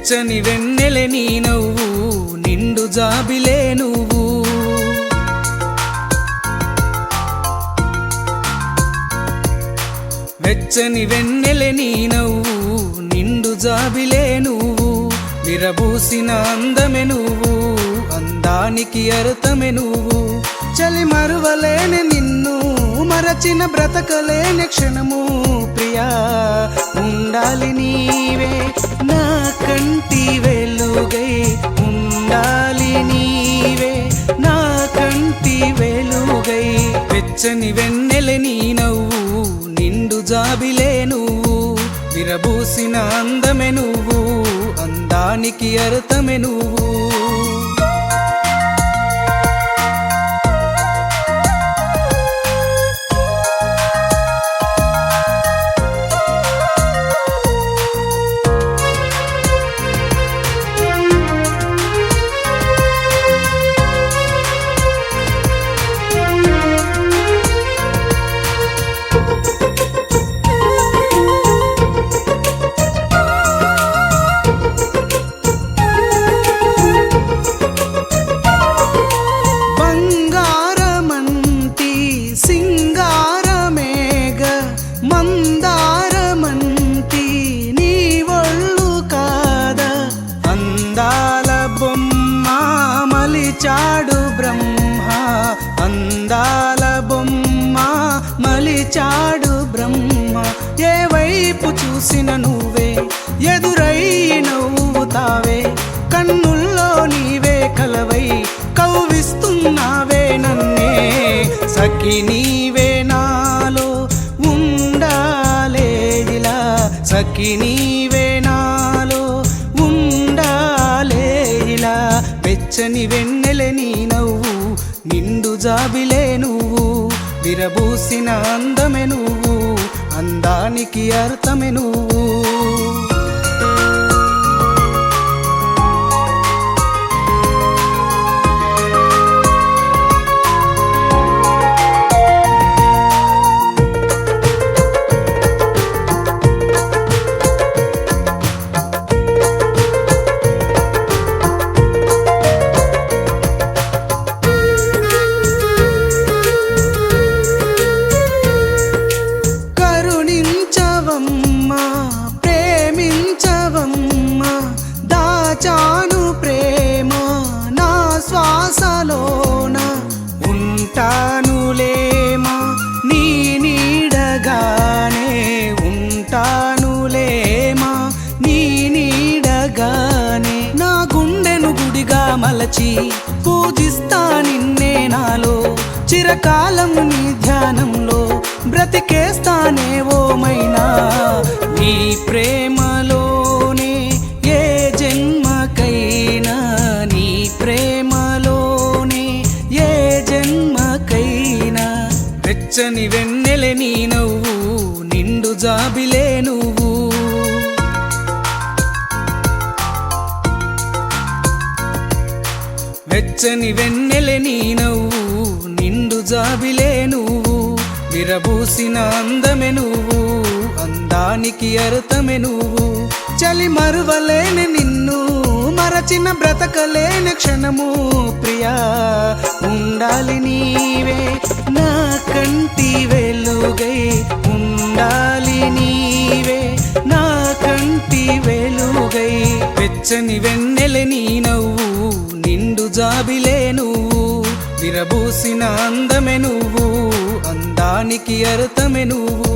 వెచ్చని వెన్నెలే నీ నవ్వు నిండు జాబిలే నువ్వు వెచ్చని వెన్నెలే నీ నవ్వు నిండు జాబిలే నువ్వు విరబూసిన అందమే నువ్వు అందానికి అర్థమే నువ్వు చలి మరువలేని నిన్ను మరచిన బ్రతకలేని క్షణము ప్రియా ఉండాలి నీవే నా కంటి వెలుగై ఉండాలి నీవే నా కంటి వెలుగై వెచ్చని వెన్నెలే నీ నవ్వు నిండు జాబిలే నువ్వు విరబూసిన అందమే నువ్వు అందానికి అర్థమే నువ్వు మందారమంతి నీ ఒళ్ళు కాద అందాల బొమ్మ మలిచాడు బ్రహ్మ అందాల బొమ్మ మలిచాడు బ్రహ్మ ఏ వైపు చూసిన నువ్వే ఎదురై నవ్వుతావే కన్నుల్లో నీవే కలవై కవ్విస్తున్నావే నన్నే సఖి నీవే నాలో ఉండాలే ఇలా సఖి నీవే నాలో ఉండాలే ఇలా వెచ్చని వెన్నెలే నీ నవ్వు నిండు జాబిలే నువ్వు విరబూసిన అందమే నువ్వు అందానికి అర్థమే నువ్వు చాను ప్రేమ నా శ్వాసలోన ఉంటానులేమా నీ నీడగానే ఉంటానులేమా నీ నీడగానే నా గుండెను గుడిగా మలచి పూజిస్తా నిన్నే నాలో చిరకాలం నీ ధ్యానంలో బ్రతికేస్తానే ఓమైనా నీ ప్రేమలోనే ఏ జన్మకైనా నీ ప్రేమలోనే ఏ జన్మకైనా వెచ్చని వెన్నెలే నీ నవ్వు నిండు జాబిలే నువ్వు వెచ్చని వెన్నెలే నీ నవ్వు నిండు జాబిలే నువ్వు విరబూసిన అందమే నువ్వు అందానికి అర్థమే నువ్వు చలి మరువలేని నిన్ను మరచిన బ్రతకలేని క్షణము ప్రియా ఉండాలి నీవే నా కంటి వెలుగై ఉండాలి నీవే నా కంటి వెలుగై వెచ్చని వెన్నెలే నీ నవ్వు నిండు జాబిలే నువ్వు విరబూసిన అందమే నువ్వు అందానికి అర్థమే నువ్వు